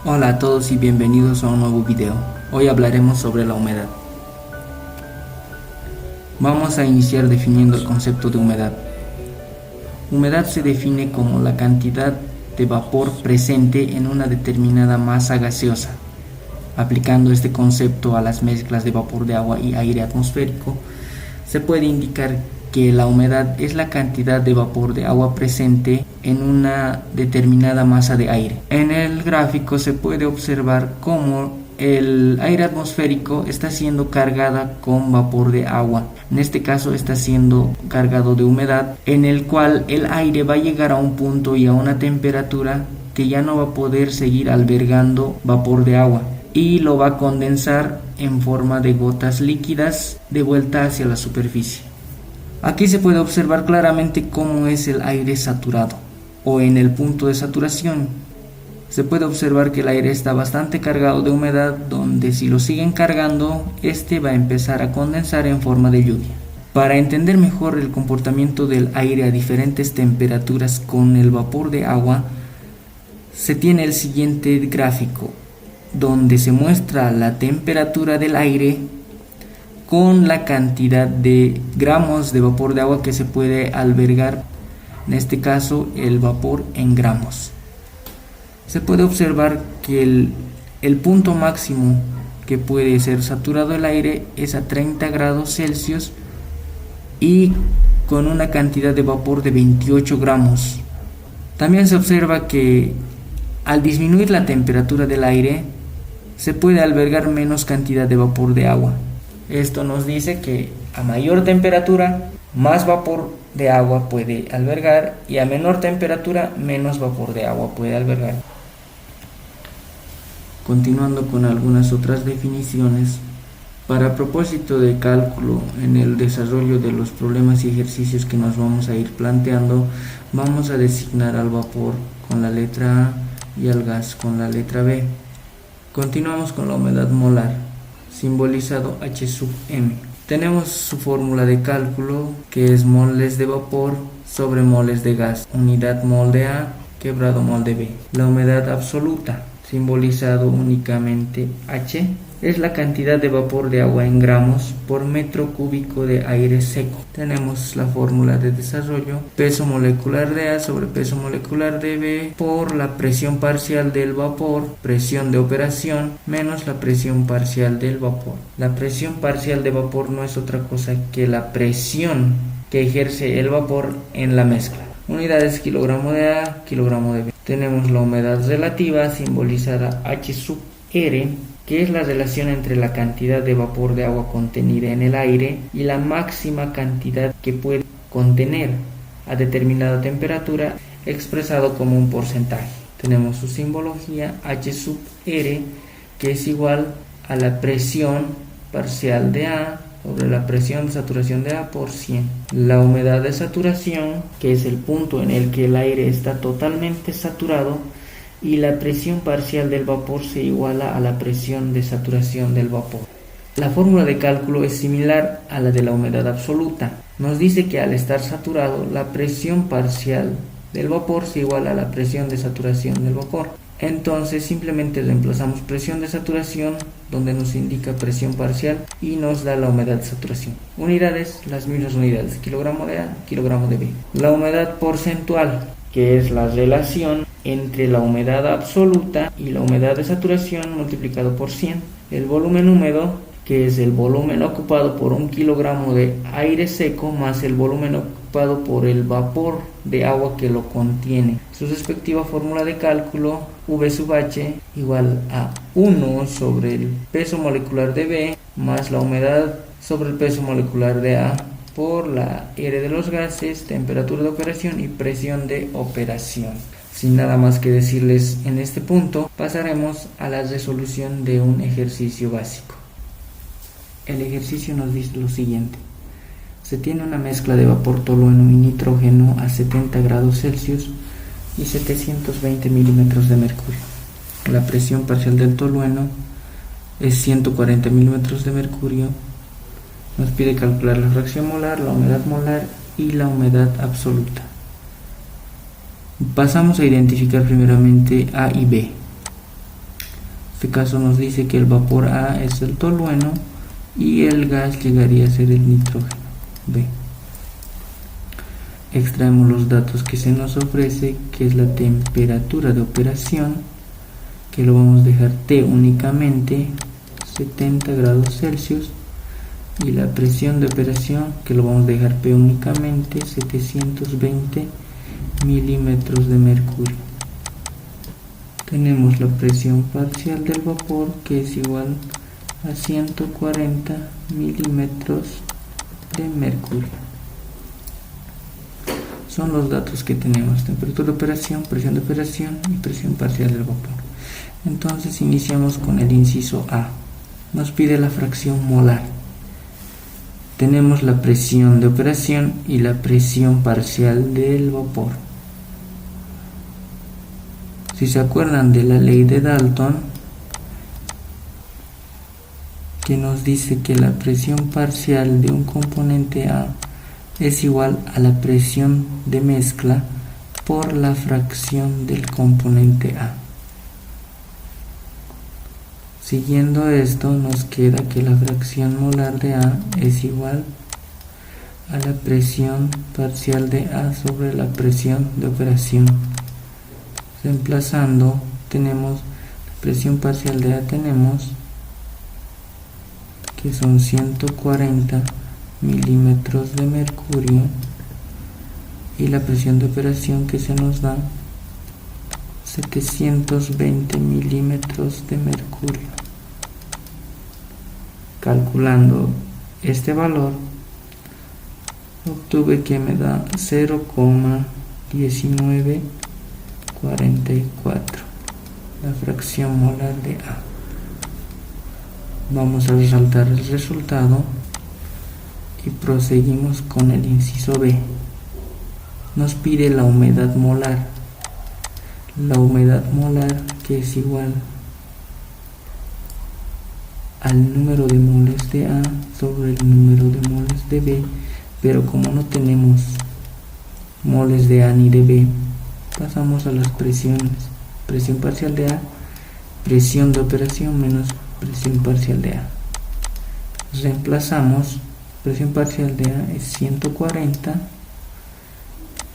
Hola a todos y bienvenidos a un nuevo video. Hoy hablaremos sobre la humedad. Vamos a iniciar definiendo el concepto de humedad. Humedad se define como la cantidad de vapor presente en una determinada masa gaseosa. Aplicando este concepto a las mezclas de vapor de agua y aire atmosférico, se puede indicar que la humedad es la cantidad de vapor de agua presente en una determinada masa de aire. En el gráfico se puede observar cómo el aire atmosférico está siendo cargada con vapor de agua. En este caso está siendo cargado de humedad, en el cual el aire va a llegar a un punto y a una temperatura que ya no va a poder seguir albergando vapor de agua y lo va a condensar en forma de gotas líquidas de vuelta hacia la superficie. Aquí se puede observar claramente cómo es el aire saturado o en el punto de saturación. Se puede observar que el aire está bastante cargado de humedad, donde si lo siguen cargando, este va a empezar a condensar en forma de lluvia. Para entender mejor el comportamiento del aire a diferentes temperaturas con el vapor de agua, se tiene el siguiente gráfico, donde se muestra la temperatura del aire con la cantidad de gramos de vapor de agua que se puede albergar, en este caso el vapor en gramos. Se puede observar que el punto máximo que puede ser saturado el aire es a 30 grados Celsius y con una cantidad de vapor de 28 gramos. También se observa que al disminuir la temperatura del aire se puede albergar menos cantidad de vapor de agua. Esto nos dice que a mayor temperatura, más vapor de agua puede albergar y a menor temperatura, menos vapor de agua puede albergar. Continuando con algunas otras definiciones, para propósito de cálculo en el desarrollo de los problemas y ejercicios que nos vamos a ir planteando, vamos a designar al vapor con la letra A y al gas con la letra B. Continuamos con la humedad molar, simbolizado H sub m. Tenemos su fórmula de cálculo, que es moles de vapor sobre moles de gas, unidad mol de A quebrado mol de B. La humedad absoluta, simbolizado únicamente H, es la cantidad de vapor de agua en gramos por metro cúbico de aire seco. Tenemos la fórmula de desarrollo, peso molecular de A sobre peso molecular de B por la presión parcial del vapor, presión de operación, menos la presión parcial del vapor. La presión parcial de vapor no es otra cosa que la presión que ejerce el vapor en la mezcla. Unidades kilogramo de A, kilogramo de B. Tenemos la humedad relativa, simbolizada H sub R, que es la relación entre la cantidad de vapor de agua contenida en el aire y la máxima cantidad que puede contener a determinada temperatura, expresado como un porcentaje. Tenemos su simbología H sub R, que es igual a la presión parcial de A sobre la presión de saturación de A por 100. La humedad de saturación, que es el punto en el que el aire está totalmente saturado, y la presión parcial del vapor se iguala a la presión de saturación del vapor. La fórmula de cálculo es similar a la de la humedad absoluta. Nos dice que al estar saturado, la presión parcial del vapor se iguala a la presión de saturación del vapor. Entonces simplemente reemplazamos presión de saturación, donde nos indica presión parcial, y nos da la humedad de saturación. Unidades, las mismas unidades, kilogramo de A, kilogramo de B. La humedad porcentual, que es la relación entre la humedad absoluta y la humedad de saturación multiplicado por 100. El volumen húmedo, que es el volumen ocupado por un kilogramo de aire seco más el volumen ocupado por el vapor de agua que lo contiene. Su respectiva fórmula de cálculo, V sub H igual a 1 sobre el peso molecular de B más la humedad sobre el peso molecular de A por la R de los gases, temperatura de operación y presión de operación. Sin nada más que decirles en este punto, pasaremos a la resolución de un ejercicio básico. El ejercicio nos dice lo siguiente: se tiene una mezcla de vapor tolueno y nitrógeno a 70 grados Celsius y 720 milímetros de mercurio. La presión parcial del tolueno es 140 milímetros de mercurio. Nos pide calcular la fracción molar, la humedad molar y la humedad absoluta. Pasamos a identificar primeramente A y B. este caso nos dice que el vapor A es el tolueno y el gas llegaría a ser el nitrógeno. B. Extraemos los datos que se nos ofrece, que es la temperatura de operación, que lo vamos a dejar T únicamente 70 grados Celsius, y la presión de operación, que lo vamos a dejar P únicamente 720 milímetros de mercurio. Tenemos la presión parcial del vapor, que es igual a 140 milímetros de mercurio. Son los datos que tenemos: temperatura de operación, presión de operación y presión parcial del vapor. Entonces iniciamos con el inciso A. Nos pide la fracción molar. Tenemos la presión de operación y la presión parcial del vapor. Si se acuerdan de la ley de Dalton, que nos dice que la presión parcial de un componente A es igual a la presión de mezcla por la fracción del componente A. Siguiendo esto, nos queda que la fracción molar de A es igual a la presión parcial de A sobre la presión de operación. Reemplazando, tenemos la presión parcial de A, tenemos que son 140 milímetros de mercurio, y la presión de operación que se nos da 720 milímetros de mercurio. Calculando este valor, obtuve que me da 0,1944, la fracción molar de A. Vamos a resaltar el resultado y proseguimos con el inciso B. Nos pide la humedad molar. La humedad molar, que es igual al número de moles de A sobre el número de moles de B, pero como no tenemos moles de A ni de B, pasamos a las presiones: presión parcial de A, presión de operación menos presión parcial de A. Reemplazamos, presión parcial de A es 140,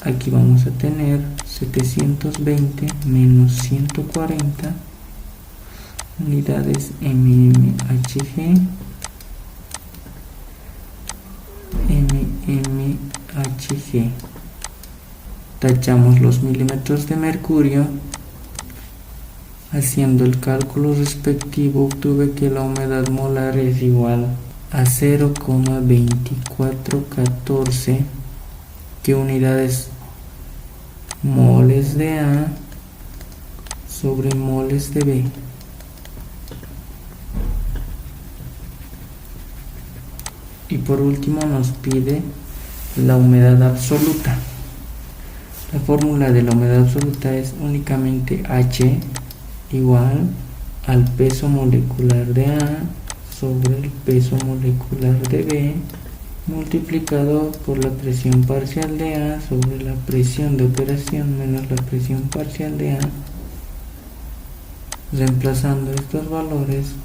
aquí vamos a tener 720 menos 140 unidades mmHg, mmHg. Tachamos los milímetros de mercurio. Haciendo el cálculo respectivo, obtuve que la humedad molar es igual a 0,2414, que unidades moles de A sobre moles de B. Y por último nos pide la humedad absoluta. La fórmula de la humedad absoluta es únicamente H igual al peso molecular de A sobre el peso molecular de B, multiplicado por la presión parcial de A sobre la presión de operación menos la presión parcial de A. Reemplazando estos valores,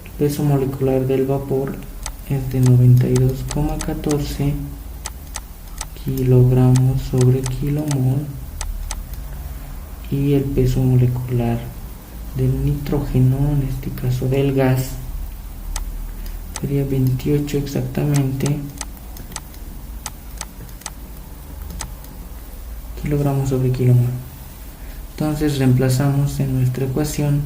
el peso molecular del vapor es de 92,14 kilogramos sobre kilomol, y el peso molecular del nitrógeno, en este caso del gas, sería 28 exactamente kilogramos sobre kilomol. Entonces reemplazamos en nuestra ecuación,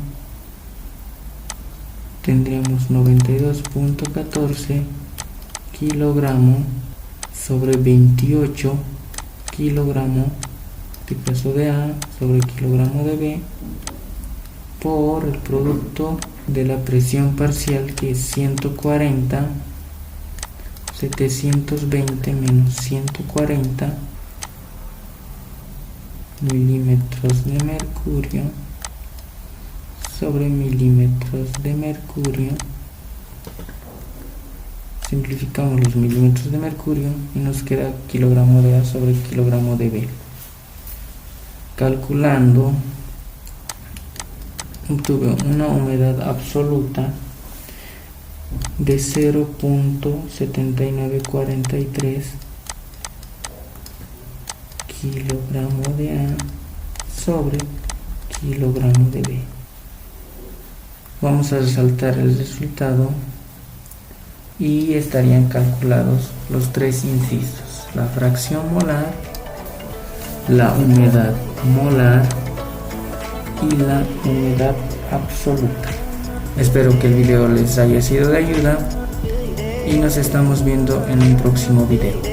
tendríamos 92.14 kilogramos sobre 28 kilogramos, en este caso de A, sobre kilogramo de B, por el producto de la presión parcial, que es 140, 720 menos 140 milímetros de mercurio sobre milímetros de mercurio. Simplificamos los milímetros de mercurio y nos queda kilogramo de A sobre kilogramo de B. Calculando obtuve una humedad absoluta de 0.7943 kilogramo de A sobre kilogramo de B. Vamos a resaltar el resultado y estarían calculados los tres incisos: la fracción molar, la humedad molar y la humedad absoluta. Espero que el video les haya sido de ayuda y nos estamos viendo en un próximo video.